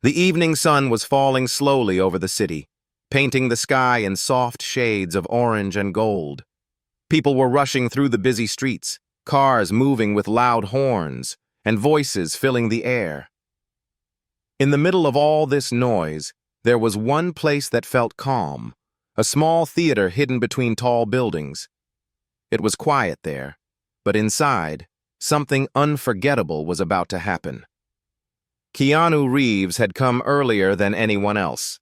The evening sun was falling slowly over the city, painting the sky in soft shades of orange and gold. People were rushing through the busy streets, cars moving with loud horns, and voices filling the air. In the middle of all this noise, there was one place that felt calm, a small theater hidden between tall buildings. It was quiet there, but inside, something unforgettable was about to happen. Keanu Reeves had come earlier than anyone else.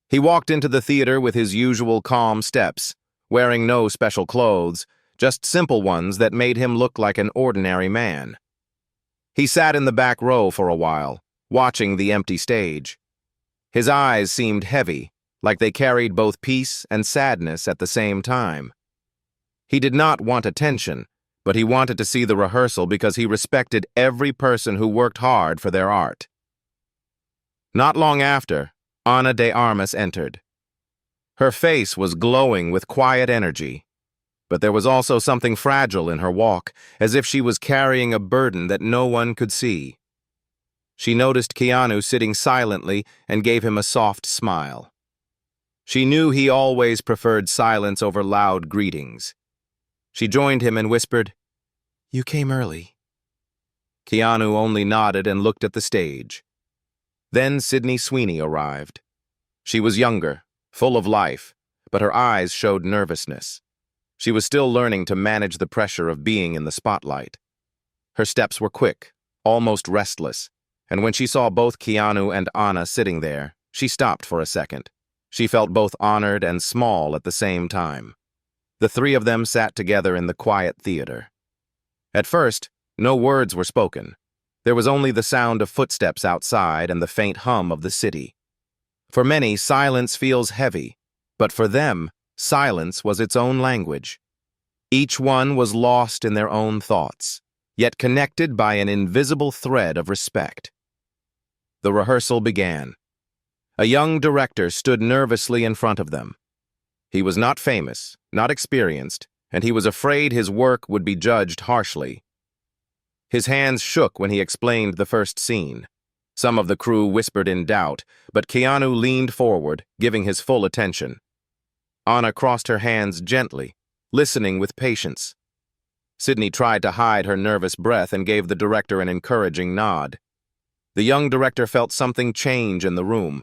He walked into the theater with his usual calm steps, wearing no special clothes, just simple ones that made him look like an ordinary man. He sat in the back row for a while, watching the empty stage. His eyes seemed heavy, like they carried both peace and sadness at the same time. He did not want attention, but he wanted to see the rehearsal because he respected every person who worked hard for their art. Not long after, Ana de Armas entered. Her face was glowing with quiet energy, but there was also something fragile in her walk, as if she was carrying a burden that no one could see. She noticed Keanu sitting silently and gave him a soft smile. She knew he always preferred silence over loud greetings. She joined him and whispered, "You came early." Keanu only nodded and looked at the stage. Then Sydney Sweeney arrived. She was younger, full of life, but her eyes showed nervousness. She was still learning to manage the pressure of being in the spotlight. Her steps were quick, almost restless, and when she saw both Keanu and Ana sitting there, she stopped for a second. She felt both honored and small at the same time. The three of them sat together in the quiet theater. At first, no words were spoken. There was only the sound of footsteps outside and the faint hum of the city. For many, silence feels heavy, but for them, silence was its own language. Each one was lost in their own thoughts, yet connected by an invisible thread of respect. The rehearsal began. A young director stood nervously in front of them. He was not famous, not experienced, and he was afraid his work would be judged harshly. His hands shook when he explained the first scene. Some of the crew whispered in doubt, but Keanu leaned forward, giving his full attention. Ana crossed her hands gently, listening with patience. Sydney tried to hide her nervous breath and gave the director an encouraging nod. The young director felt something change in the room.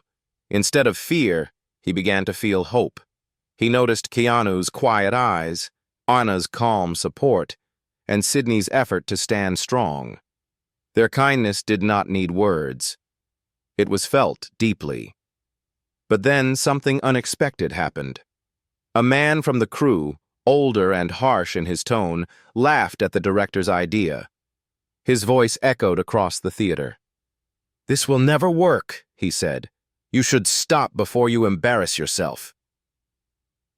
Instead of fear, he began to feel hope. He noticed Keanu's quiet eyes, Ana's calm support, and Sydney's effort to stand strong. Their kindness did not need words. It was felt deeply. But then something unexpected happened. A man from the crew, older and harsh in his tone, laughed at the director's idea. His voice echoed across the theater. "This will never work," he said. "You should stop before you embarrass yourself."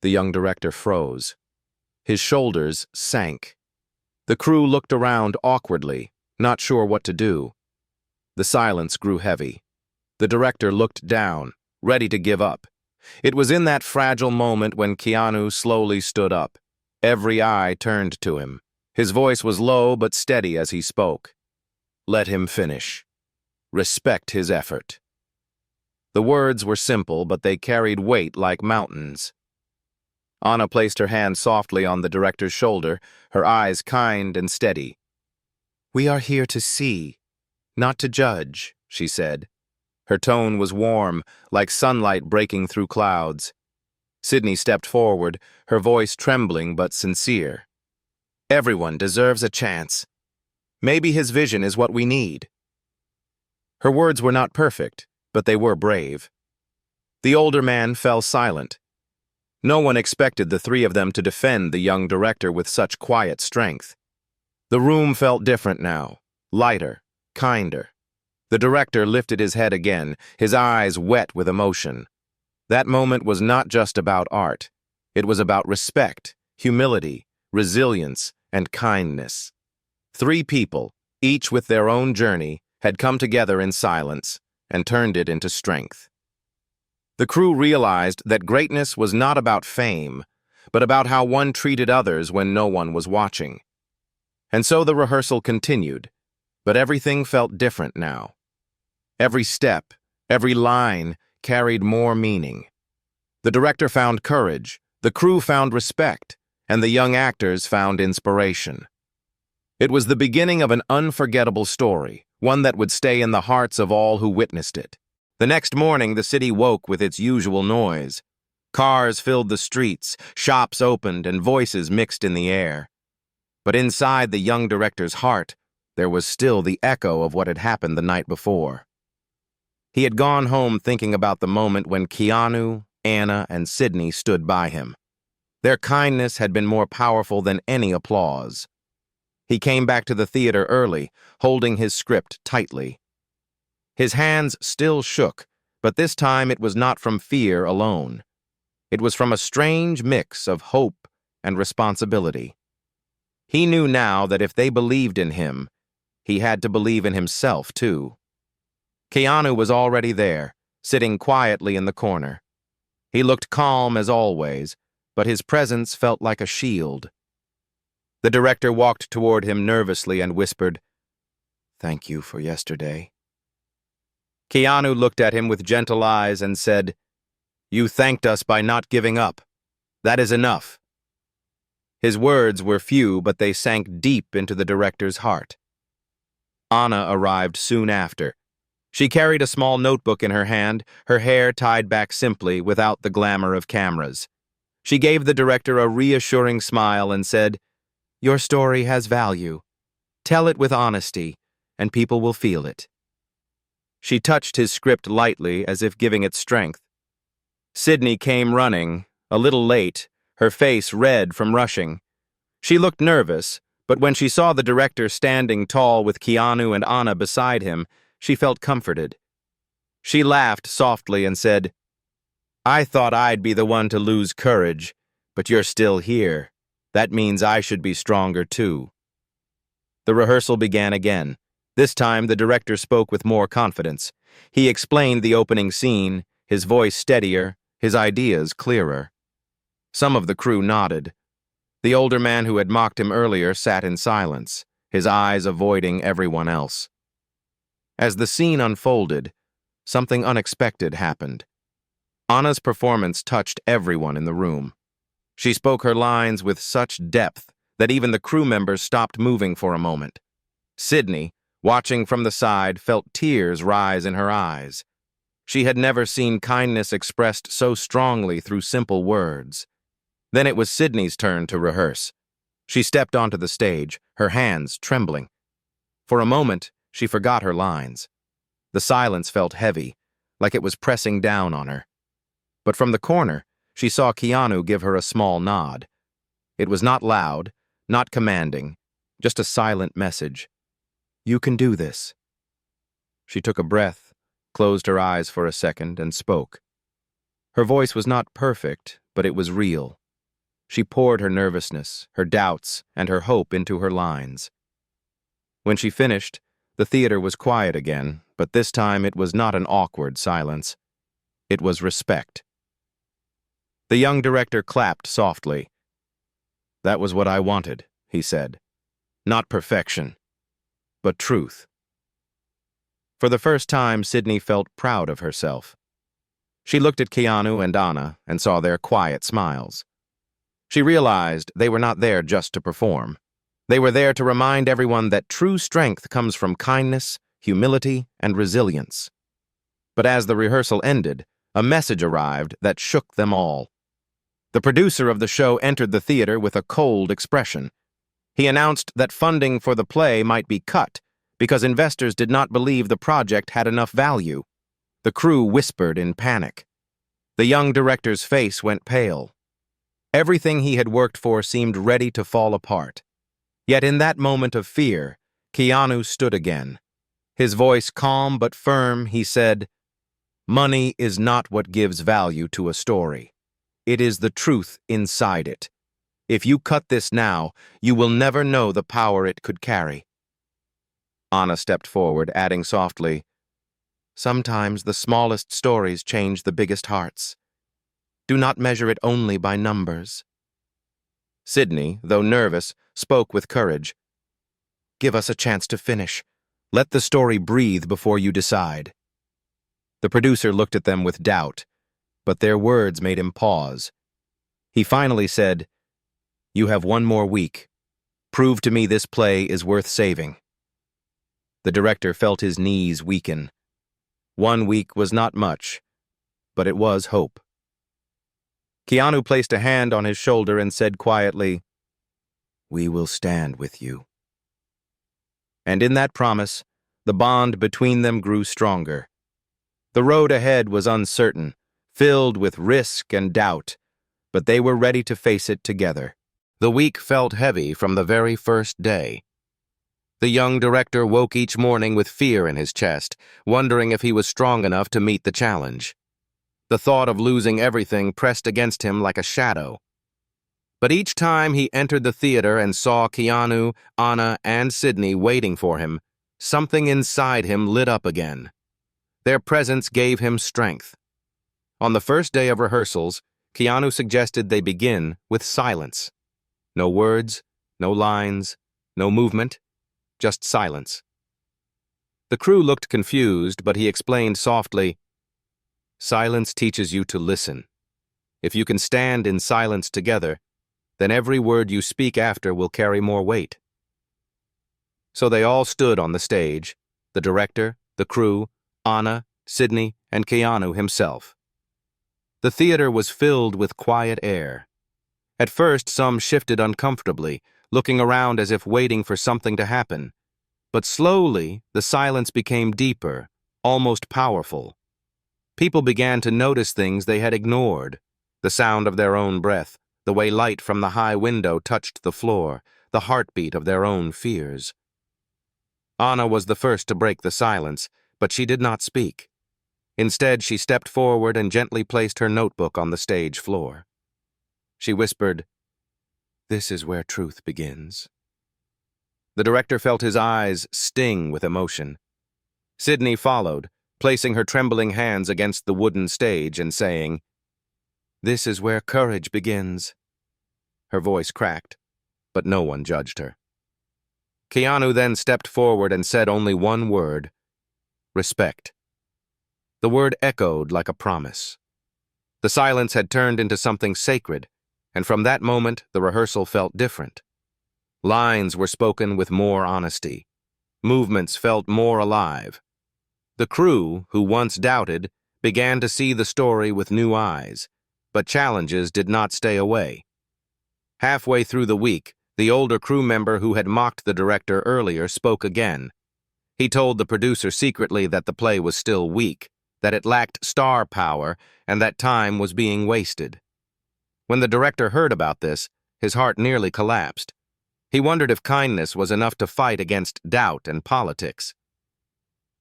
The young director froze. His shoulders sank. The crew looked around awkwardly, not sure what to do. The silence grew heavy. The director looked down, ready to give up. It was in that fragile moment when Keanu slowly stood up. Every eye turned to him. His voice was low but steady as he spoke. "Let him finish. Respect his effort." The words were simple, but they carried weight like mountains. Ana placed her hand softly on the director's shoulder, her eyes kind and steady. "We are here to see, not to judge," she said. Her tone was warm, like sunlight breaking through clouds. Sydney stepped forward, her voice trembling but sincere. "Everyone deserves a chance. Maybe his vision is what we need." Her words were not perfect, but they were brave. The older man fell silent. No one expected the three of them to defend the young director with such quiet strength. The room felt different now, lighter, kinder. The director lifted his head again, his eyes wet with emotion. That moment was not just about art. It was about respect, humility, resilience, and kindness. Three people, each with their own journey, had come together in silence and turned it into strength. The crew realized that greatness was not about fame, but about how one treated others when no one was watching. And so the rehearsal continued, but everything felt different now. Every step, Every line carried more meaning. The director found courage, the crew found respect, and the young actors found inspiration. It was the beginning of an unforgettable story, one that would stay in the hearts of all who witnessed it. The next morning, the city woke with its usual noise. Cars filled the streets, shops opened, and voices mixed in the air. But inside the young director's heart, there was still the echo of what had happened the night before. He had gone home thinking about the moment when Keanu, Anna, and Sydney stood by him. Their kindness had been more powerful than any applause. He came back to the theater early, holding his script tightly. His hands still shook, but this time it was not from fear alone. It was from a strange mix of hope and responsibility. He knew now that if they believed in him, he had to believe in himself too. Keanu was already there, sitting quietly in the corner. He looked calm as always, but his presence felt like a shield. The director walked toward him nervously and whispered, "Thank you for yesterday." Keanu looked at him with gentle eyes and said, "You thanked us by not giving up. That is enough." His words were few, but they sank deep into the director's heart. Anna arrived soon after. She carried a small notebook in her hand, her hair tied back simply, without the glamour of cameras. She gave the director a reassuring smile and said, "Your story has value. Tell it with honesty, and people will feel it." She touched his script lightly, as if giving it strength. Sydney came running, a little late, her face red from rushing. She looked nervous, but when she saw the director standing tall with Keanu and Anna beside him, she felt comforted. She laughed softly and said, "I thought I'd be the one to lose courage, but you're still here. That means I should be stronger too." The rehearsal began again. This time, the director spoke with more confidence. He explained the opening scene, his voice steadier, his ideas clearer. Some of the crew nodded. The older man who had mocked him earlier sat in silence, his eyes avoiding everyone else. As the scene unfolded, something unexpected happened. Anna's performance touched everyone in the room. She spoke her lines with such depth that even the crew members stopped moving for a moment. Sydney, watching from the side, felt tears rise in her eyes. She had never seen kindness expressed so strongly through simple words. Then it was Sydney's turn to rehearse. She stepped onto the stage, her hands trembling. For a moment, she forgot her lines. The silence felt heavy, like it was pressing down on her. But from the corner, she saw Keanu give her a small nod. It was not loud, not commanding, just a silent message. "You can do this." She took a breath, closed her eyes for a second, and spoke. Her voice was not perfect, but it was real. She poured her nervousness, her doubts, and her hope into her lines. When she finished, the theater was quiet again, but this time it was not an awkward silence. It was respect. The young director clapped softly. "That was what I wanted," he said. "Not perfection, but truth." For the first time, Sydney felt proud of herself. She looked at Keanu and Anna and saw their quiet smiles. She realized they were not there just to perform. They were there to remind everyone that true strength comes from kindness, humility, and resilience. But as the rehearsal ended, a message arrived that shook them all. The producer of the show entered the theater with a cold expression. He announced that funding for the play might be cut because investors did not believe the project had enough value. The crew whispered in panic. The young director's face went pale. Everything he had worked for seemed ready to fall apart. Yet in that moment of fear, Keanu stood again. His voice calm but firm, he said, "Money is not what gives value to a story. It is the truth inside it. If you cut this now, you will never know the power it could carry." Anna stepped forward, adding softly, "Sometimes the smallest stories change the biggest hearts. Do not measure it only by numbers." Sydney, though nervous, spoke with courage. "Give us a chance to finish. Let the story breathe before you decide." The producer looked at them with doubt, but their words made him pause. He finally said, "You have one more week. Prove to me this play is worth saving." The director felt his knees weaken. 1 week was not much, but it was hope. Keanu placed a hand on his shoulder and said quietly, "We will stand with you." And in that promise, the bond between them grew stronger. The road ahead was uncertain, filled with risk and doubt, but they were ready to face it together. The week felt heavy from the very first day. The young director woke each morning with fear in his chest, wondering if he was strong enough to meet the challenge. The thought of losing everything pressed against him like a shadow. But each time he entered the theater and saw Keanu, Anna, and Sydney waiting for him, something inside him lit up again. Their presence gave him strength. On the first day of rehearsals, Keanu suggested they begin with silence. No words, no lines, no movement, just silence. The crew looked confused, but he explained softly, "Silence teaches you to listen. If you can stand in silence together, then every word you speak after will carry more weight." So they all stood on the stage, the director, the crew, Anna, Sydney, and Keanu himself. The theater was filled with quiet air. At first, some shifted uncomfortably, looking around as if waiting for something to happen. But slowly, the silence became deeper, almost powerful. People began to notice things they had ignored: the sound of their own breath, the way light from the high window touched the floor, the heartbeat of their own fears. Anna was the first to break the silence, but she did not speak. Instead, she stepped forward and gently placed her notebook on the stage floor. She whispered, "This is where truth begins." The director felt his eyes sting with emotion. Sydney followed, placing her trembling hands against the wooden stage and saying, "This is where courage begins." Her voice cracked, but no one judged her. Keanu then stepped forward and said only one word: respect. The word echoed like a promise. The silence had turned into something sacred, and from that moment the rehearsal felt different. Lines were spoken with more honesty. Movements felt more alive. The crew, who once doubted, began to see the story with new eyes, but challenges did not stay away. Halfway through the week, the older crew member who had mocked the director earlier spoke again. He told the producer secretly that the play was still weak, that it lacked star power, and that time was being wasted. When the director heard about this, his heart nearly collapsed. He wondered if kindness was enough to fight against doubt and politics.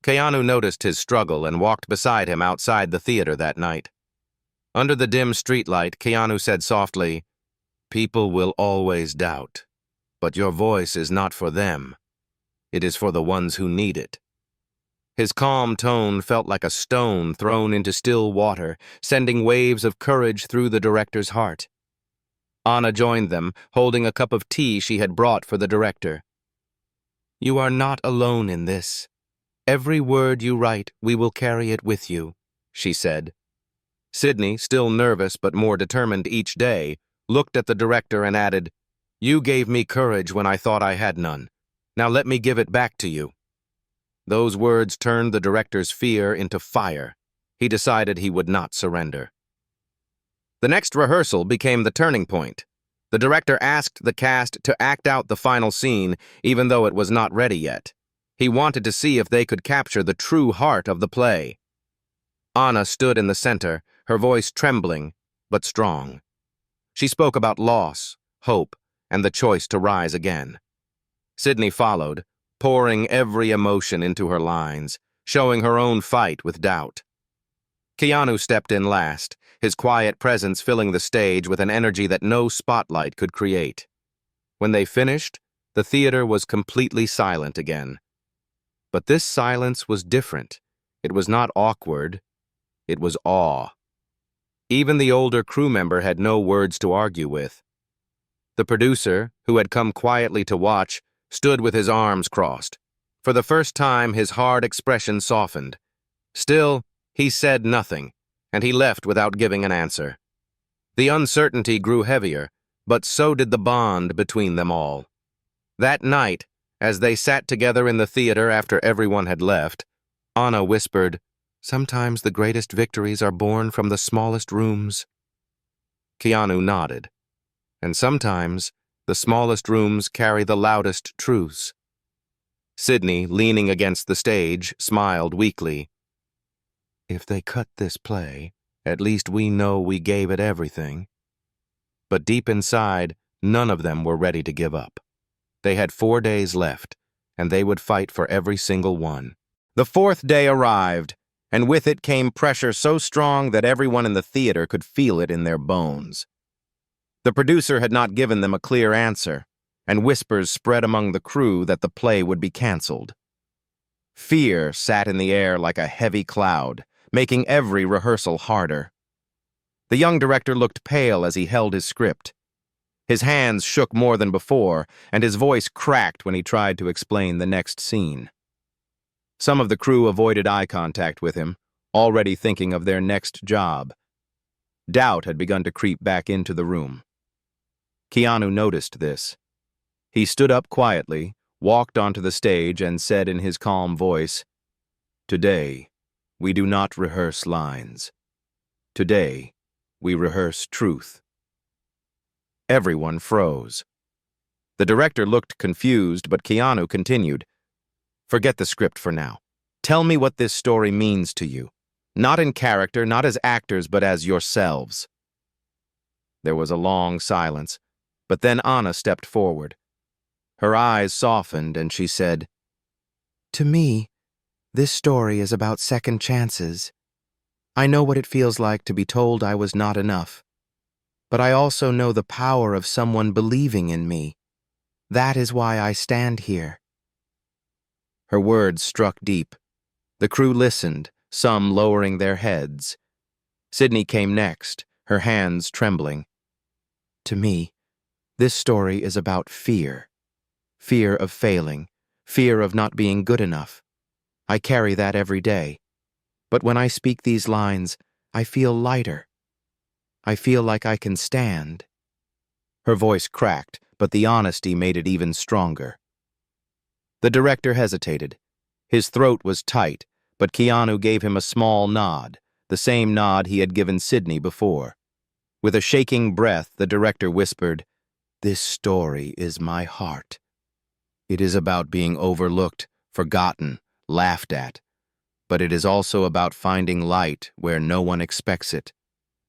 Keanu noticed his struggle and walked beside him outside the theater that night. Under the dim streetlight, Keanu said softly, "People will always doubt, but your voice is not for them. It is for the ones who need it." His calm tone felt like a stone thrown into still water, sending waves of courage through the director's heart. Anna joined them, holding a cup of tea she had brought for the director. "You are not alone in this. Every word you write, we will carry it with you," she said. Sydney, still nervous but more determined each day, looked at the director and added, "You gave me courage when I thought I had none. Now let me give it back to you." Those words turned the director's fear into fire. He decided he would not surrender. The next rehearsal became the turning point. The director asked the cast to act out the final scene, even though it was not ready yet. He wanted to see if they could capture the true heart of the play. Anna stood in the center, her voice trembling, but strong. She spoke about loss, hope, and the choice to rise again. Sydney followed, pouring every emotion into her lines, showing her own fight with doubt. Keanu stepped in last, his quiet presence filling the stage with an energy that no spotlight could create. When they finished, the theater was completely silent again. But this silence was different. It was not awkward. It was awe. Even the older crew member had no words to argue with. The producer, who had come quietly to watch, stood with his arms crossed. For the first time, his hard expression softened. Still, He said nothing, and he left without giving an answer. The uncertainty grew heavier, but so did the bond between them all. That night, as they sat together in the theater after everyone had left, Anna whispered, "Sometimes the greatest victories are born from the smallest rooms." Keanu nodded. "And sometimes the smallest rooms carry the loudest truths." Sydney, leaning against the stage, smiled weakly. "If they cut this play, at least we know we gave it everything." But deep inside, none of them were ready to give up. They had 4 days left, and they would fight for every single one. The 4th day arrived, and with it came pressure so strong that everyone in the theater could feel it in their bones. The producer had not given them a clear answer, and whispers spread among the crew that the play would be canceled. Fear sat in the air like a heavy cloud, making every rehearsal harder. The young director looked pale as he held his script. His hands shook more than before, and his voice cracked when he tried to explain the next scene. Some of the crew avoided eye contact with him, already thinking of their next job. Doubt had begun to creep back into the room. Keanu noticed this. He stood up quietly, walked onto the stage, and said in his calm voice, "Today, we do not rehearse lines. Today, we rehearse truth." Everyone froze. The director looked confused, but Keanu continued, "Forget the script for now. Tell me what this story means to you. Not in character, not as actors, but as yourselves." There was a long silence, but then Anna stepped forward. Her eyes softened, and she said, "To me, this story is about second chances. I know what it feels like to be told I was not enough. But I also know the power of someone believing in me. That is why I stand here." Her words struck deep. The crew listened, some lowering their heads. Sydney came next, her hands trembling. "To me, this story is about fear. Fear of failing, fear of not being good enough. I carry that every day. But when I speak these lines, I feel lighter. I feel like I can stand." Her voice cracked, but the honesty made it even stronger. The director hesitated. His throat was tight, but Keanu gave him a small nod, the same nod he had given Sydney before. With a shaking breath, the director whispered, "This story is my heart. It is about being overlooked, forgotten, laughed at. But it is also about finding light where no one expects it.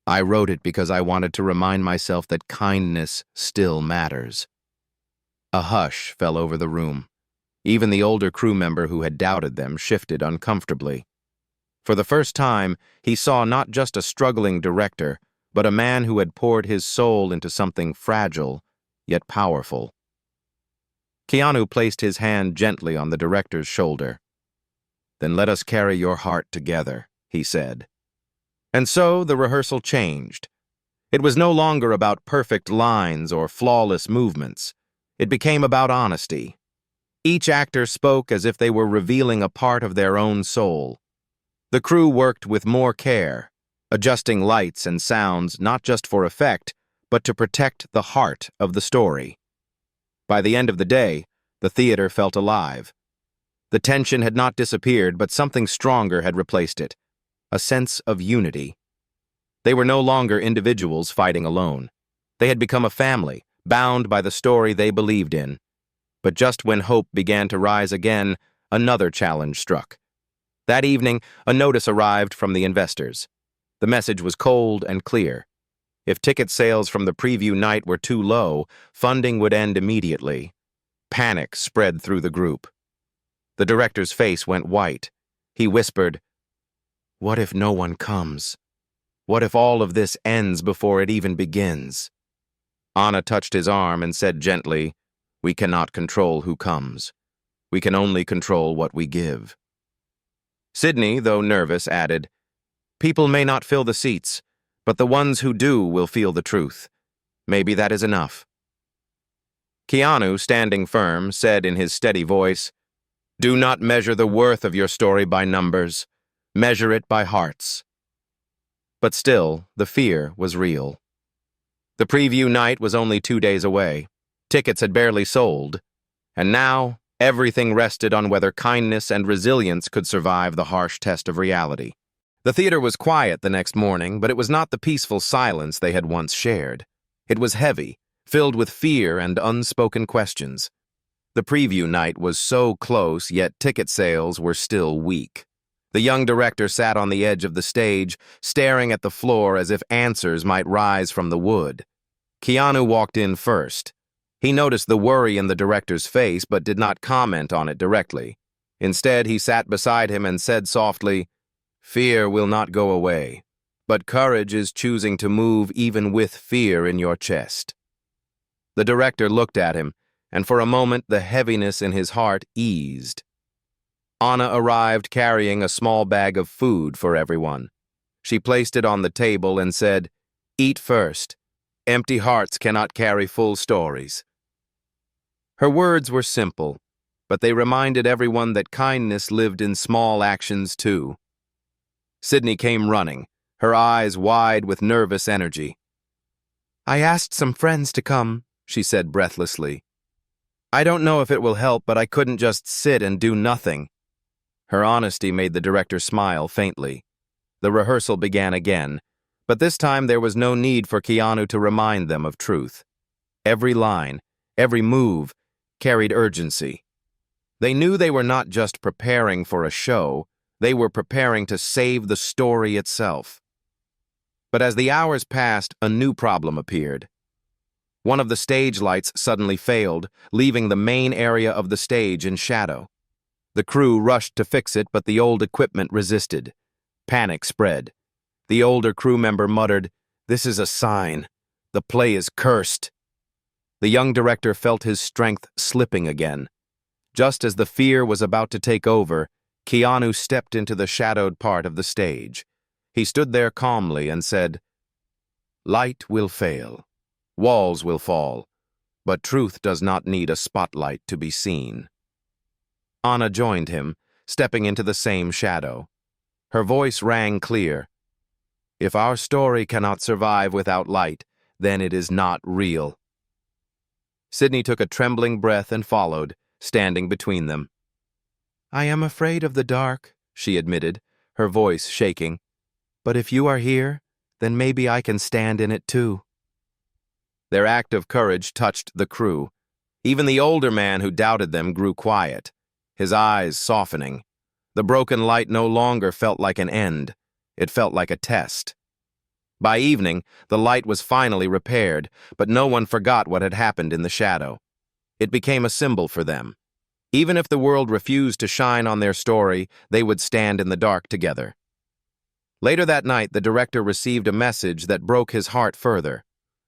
I wrote it because I wanted to remind myself that kindness still matters." A hush fell over the room. Even the older crew member who had doubted them shifted uncomfortably. For the first time, he saw not just a struggling director, but a man who had poured his soul into something fragile, yet powerful. Keanu placed his hand gently on the director's shoulder. "Then let us carry your heart together," he said. And so the rehearsal changed. It was no longer about perfect lines or flawless movements. It became about honesty. Each actor spoke as if they were revealing a part of their own soul. The crew worked with more care, adjusting lights and sounds not just for effect, but to protect the heart of the story. By the end of the day, the theater felt alive. The tension had not disappeared, but something stronger had replaced it. A sense of unity. They were no longer individuals fighting alone. They had become a family, bound by the story they believed in. But just when hope began to rise again, another challenge struck. That evening, a notice arrived from the investors. The message was cold and clear. If ticket sales from the preview night were too low, funding would end immediately. Panic spread through the group. The director's face went white. He whispered, "What if no one comes? What if all of this ends before it even begins?" Anna touched his arm and said gently, "We cannot control who comes. We can only control what we give." Sydney, though nervous, added, "People may not fill the seats, but the ones who do will feel the truth. Maybe that is enough." Keanu, standing firm, said in his steady voice, "Do not measure the worth of your story by numbers. Measure it by hearts. But still, the fear was real. The preview night was only 2 days away. Tickets had barely sold. And now, everything rested on whether kindness and resilience could survive the harsh test of reality. The theater was quiet the next morning, but it was not the peaceful silence they had once shared. It was heavy, filled with fear and unspoken questions. The preview night was so close, yet ticket sales were still weak. The young director sat on the edge of the stage, staring at the floor as if answers might rise from the wood. Keanu walked in first. He noticed the worry in the director's face, but did not comment on it directly. Instead, he sat beside him and said softly, "Fear will not go away, but courage is choosing to move even with fear in your chest." The director looked at him, and for a moment the heaviness in his heart eased. Anna arrived carrying a small bag of food for everyone. She placed it on the table and said, "Eat first. Empty hearts cannot carry full stories." Her words were simple, but they reminded everyone that kindness lived in small actions too. Sydney came running, her eyes wide with nervous energy. "I asked some friends to come," she said breathlessly. "I don't know if it will help, but I couldn't just sit and do nothing." Her honesty made the director smile faintly. The rehearsal began again, but this time there was no need for Keanu to remind them of truth. Every line, every move, carried urgency. They knew they were not just preparing for a show, they were preparing to save the story itself. But as the hours passed, a new problem appeared. One of the stage lights suddenly failed, leaving the main area of the stage in shadow. The crew rushed to fix it, but the old equipment resisted. Panic spread. The older crew member muttered, "This is a sign. The play is cursed." The young director felt his strength slipping again. Just as the fear was about to take over, Keanu stepped into the shadowed part of the stage. He stood there calmly and said, "Light will fail. Walls will fall. But truth does not need a spotlight to be seen." Anna joined him, stepping into the same shadow. Her voice rang clear. "If our story cannot survive without light, then it is not real." Sydney took a trembling breath and followed, standing between them. "I am afraid of the dark," she admitted, her voice shaking. "But if you are here, then maybe I can stand in it too." Their act of courage touched the crew. Even the older man who doubted them grew quiet, his eyes softening. The broken light no longer felt like an end. It felt like a test. By evening, the light was finally repaired, but no one forgot what had happened in the shadow. It became a symbol for them. Even if the world refused to shine on their story, they would stand in the dark together. Later that night, the director received a message that broke his heart further.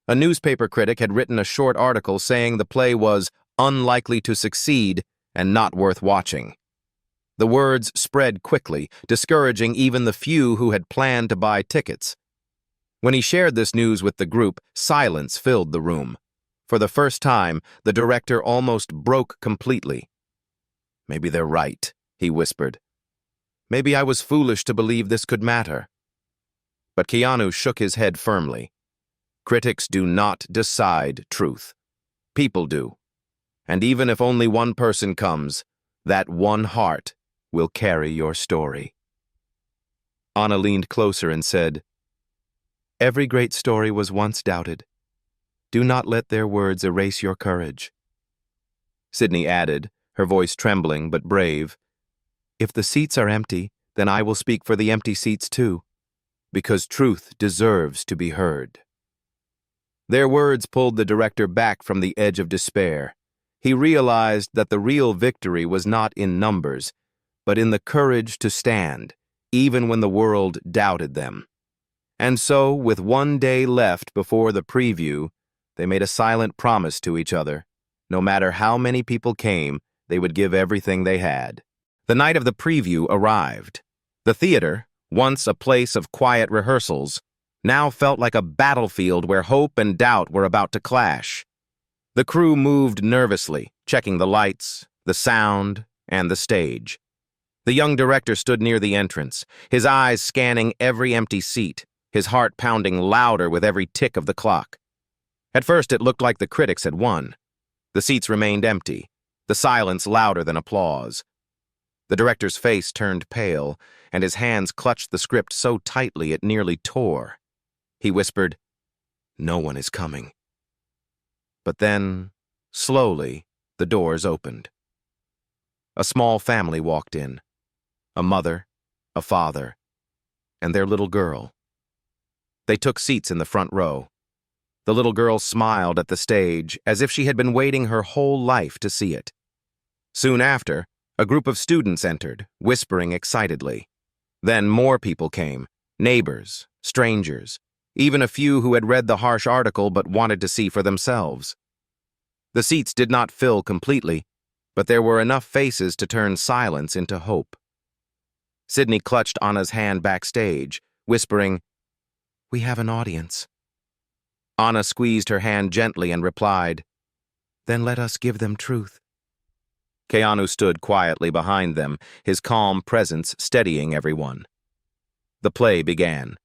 A newspaper critic had written a short article saying the play was unlikely to succeed and not worth watching. The words spread quickly, discouraging even the few who had planned to buy tickets. When he shared this news with the group, silence filled the room. For the first time, the director almost broke completely. "Maybe they're right," he whispered. "Maybe I was foolish to believe this could matter." But Keanu shook his head firmly. Critics do not decide truth. People do. And even if only one person comes, that one heart will carry your story. Anna leaned closer and said, "Every great story was once doubted. Do not let their words erase your courage." Sydney added, her voice trembling but brave, "If the seats are empty, then I will speak for the empty seats too, because truth deserves to be heard." Their words pulled the director back from the edge of despair. He realized that the real victory was not in numbers, but in the courage to stand, even when the world doubted them. And so, with 1 day left before the preview, they made a silent promise to each other. No matter how many people came, they would give everything they had. The night of the preview arrived. The theater, once a place of quiet rehearsals, now felt like a battlefield where hope and doubt were about to clash. The crew moved nervously, checking the lights, the sound, and the stage. The young director stood near the entrance, his eyes scanning every empty seat, his heart pounding louder with every tick of the clock. At first, it looked like the critics had won. The seats remained empty, the silence louder than applause. The director's face turned pale, and his hands clutched the script so tightly it nearly tore. He whispered, "No one is coming." But then, slowly, the doors opened. A small family walked in. A mother, a father, and their little girl. They took seats in the front row. The little girl smiled at the stage as if she had been waiting her whole life to see it. Soon after, a group of students entered, whispering excitedly. Then more people came, neighbors, strangers, even a few who had read the harsh article but wanted to see for themselves. The seats did not fill completely, but there were enough faces to turn silence into hope. Sydney clutched Anna's hand backstage, whispering, "We have an audience." Anna squeezed her hand gently and replied, "Then let us give them truth." Keanu stood quietly behind them, his calm presence steadying everyone. The play began.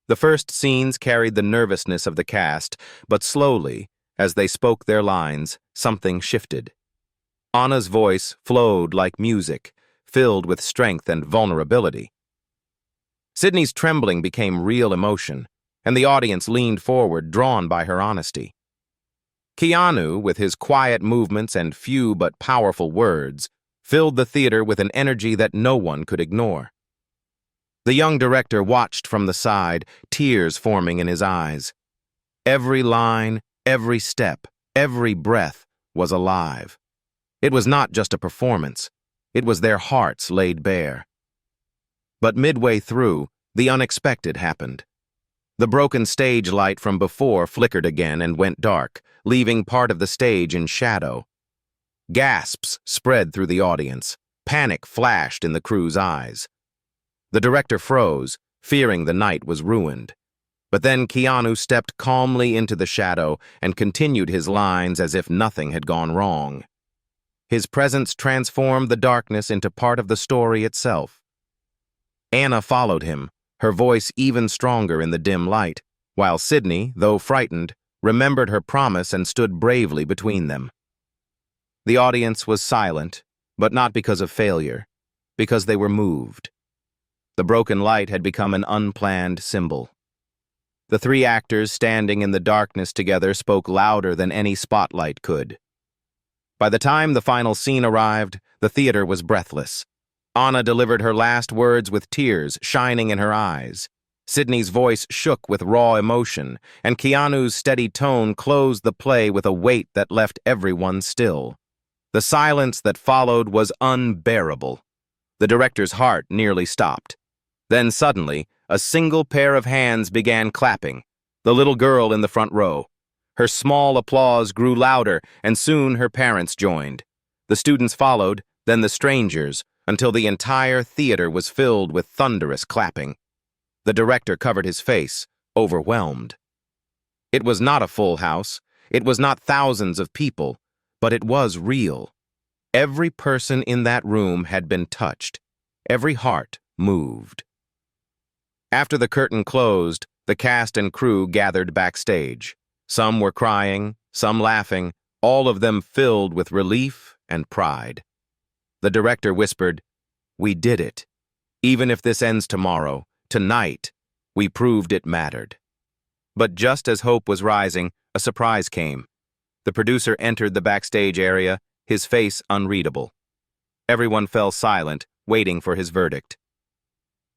The first scenes carried the nervousness of the cast, but slowly, as they spoke their lines, something shifted. Anna's voice flowed like music, filled with strength and vulnerability. Sydney's trembling became real emotion, and the audience leaned forward, drawn by her honesty. Keanu, with his quiet movements and few but powerful words, filled the theater with an energy that no one could ignore. The young director watched from the side, tears forming in his eyes. Every line, every step, every breath was alive. It was not just a performance. It was their hearts laid bare. But midway through, the unexpected happened. The broken stage light from before flickered again and went dark, leaving part of the stage in shadow. Gasps spread through the audience. Panic flashed in the crew's eyes. The director froze, fearing the night was ruined. But then Keanu stepped calmly into the shadow and continued his lines as if nothing had gone wrong. His presence transformed the darkness into part of the story itself. Anna followed him, her voice even stronger in the dim light, while Sydney, though frightened, remembered her promise and stood bravely between them. The audience was silent, but not because of failure, because they were moved. The broken light had become an unplanned symbol. The three actors standing in the darkness together spoke louder than any spotlight could. By the time the final scene arrived, the theater was breathless. Anna delivered her last words with tears shining in her eyes. Sydney's voice shook with raw emotion, and Keanu's steady tone closed the play with a weight that left everyone still. The silence that followed was unbearable. The director's heart nearly stopped. Then suddenly, a single pair of hands began clapping, the little girl in the front row. Her small applause grew louder, and soon her parents joined. The students followed, then the strangers, until the entire theater was filled with thunderous clapping. The director covered his face, overwhelmed. It was not a full house, it was not thousands of people, but it was real. Every person in that room had been touched, every heart moved. After the curtain closed, the cast and crew gathered backstage. Some were crying, some laughing, all of them filled with relief and pride. The director whispered, "We did it. Even if this ends tomorrow, tonight, we proved it mattered." But just as hope was rising, a surprise came. The producer entered the backstage area, his face unreadable. Everyone fell silent, waiting for his verdict.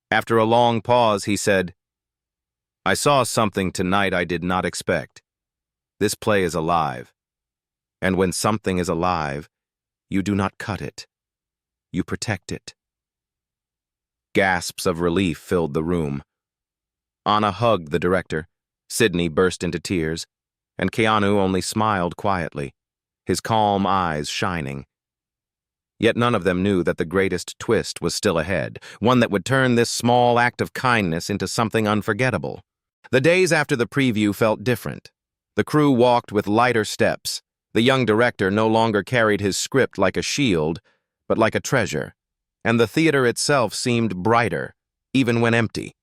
After a long pause, he said, "I saw something tonight I did not expect. This play is alive. And when something is alive, you do not cut it. You protect it." Gasps of relief filled the room. Anna hugged the director. Sydney burst into tears, and Keanu only smiled quietly, his calm eyes shining. Yet none of them knew that the greatest twist was still ahead, one that would turn this small act of kindness into something unforgettable. The days after the preview felt different. The crew walked with lighter steps. The young director no longer carried his script like a shield, but like a treasure. and the theater itself seemed brighter, even when empty.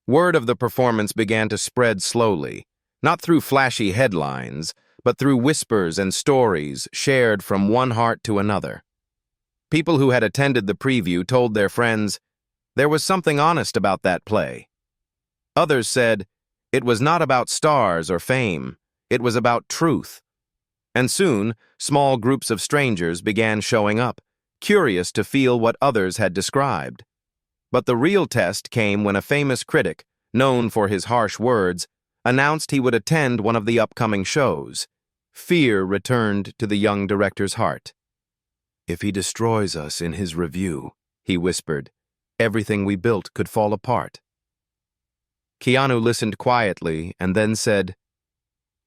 Word of the performance began to spread slowly, not through flashy headlines, but through whispers and stories shared from one heart to another. People who had attended the preview told their friends, there was something honest about that play. Others said, it was not about stars or fame, it was about truth. And soon, small groups of strangers began showing up, curious to feel what others had described. But the real test came when a famous critic, known for his harsh words, announced he would attend one of the upcoming shows. Fear returned to the young director's heart. If he destroys us in his review, he whispered, everything we built could fall apart. Keanu listened quietly and then said,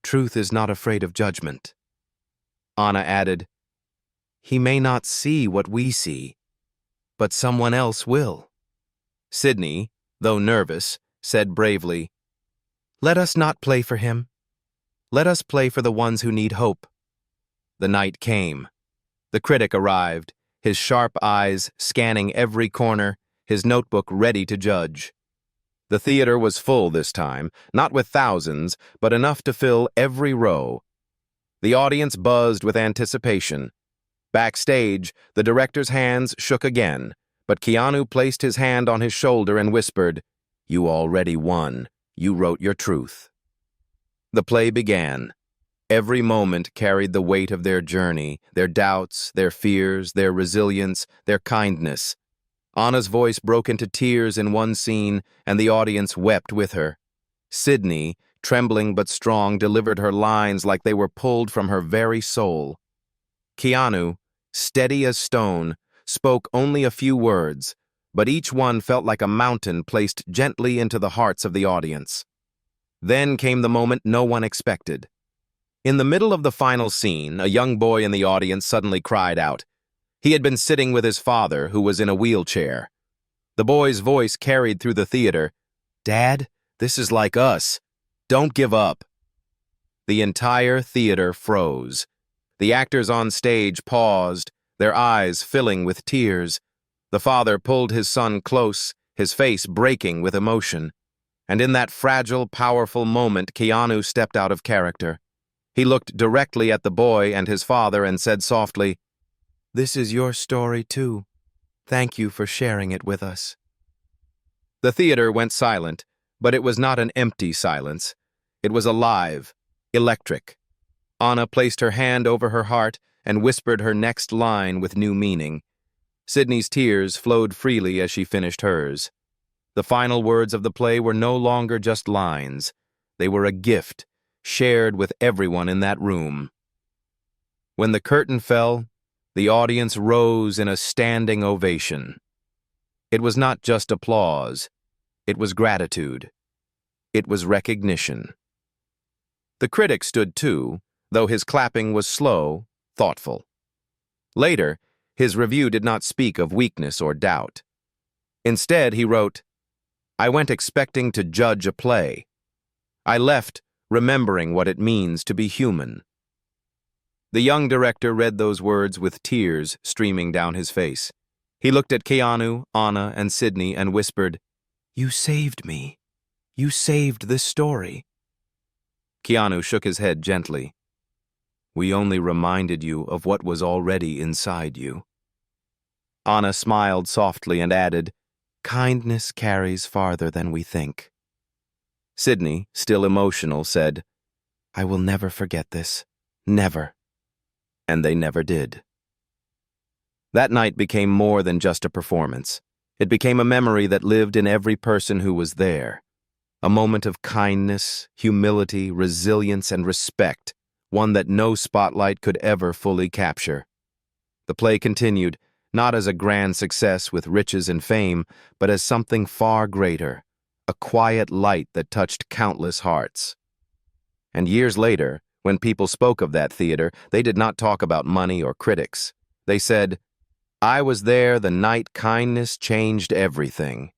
truth is not afraid of judgment. Anna added, he may not see what we see, but someone else will. Sydney, though nervous, said bravely, let us not play for him. Let us play for the ones who need hope. The night came. The critic arrived, his sharp eyes scanning every corner, his notebook ready to judge. The theater was full this time, not with thousands, but enough to fill every row. The audience buzzed with anticipation. Backstage, the director's hands shook again, but Keanu placed his hand on his shoulder and whispered, you already won. You wrote your truth. The play began. Every moment carried the weight of their journey, their doubts, their fears, their resilience, their kindness. Anna's voice broke into tears in one scene, and the audience wept with her. Sydney, trembling but strong, delivered her lines like they were pulled from her very soul. Keanu, steady as stone, spoke only a few words, but each one felt like a mountain placed gently into the hearts of the audience. Then came the moment no one expected. In the middle of the final scene, a young boy in the audience suddenly cried out. He had been sitting with his father, who was in a wheelchair. The boy's voice carried through the theater. Dad, this is like us. Don't give up. The entire theater froze. The actors on stage paused, their eyes filling with tears. The father pulled his son close, his face breaking with emotion. And in that fragile, powerful moment, Keanu stepped out of character. He looked directly at the boy and his father and said softly, this is your story too. Thank you for sharing it with us. The theater went silent, but it was not an empty silence. It was alive, electric. Anna placed her hand over her heart and whispered her next line with new meaning. Sydney's tears flowed freely as she finished hers. The final words of the play were no longer just lines. They were a gift, shared with everyone in that room. When the curtain fell, the audience rose in a standing ovation. It was not just applause. It was gratitude. It was recognition. The critic stood too, though his clapping was slow, thoughtful. Later, his review did not speak of weakness or doubt. Instead, he wrote, I went expecting to judge a play. I left remembering what it means to be human. The young director read those words with tears streaming down his face. He looked at Keanu, Anna, and Sydney and whispered, you saved me. You saved this story. Keanu shook his head gently. We only reminded you of what was already inside you. Anna smiled softly and added, kindness carries farther than we think. Sydney, still emotional, said, I will never forget this. Never. And they never did. That night became more than just a performance. It became a memory that lived in every person who was there. A moment of kindness, humility, resilience, and respect, one that no spotlight could ever fully capture. The play continued, not as a grand success with riches and fame, but as something far greater, a quiet light that touched countless hearts. And years later, when people spoke of that theater, they did not talk about money or critics. They said, I was there the night kindness changed everything.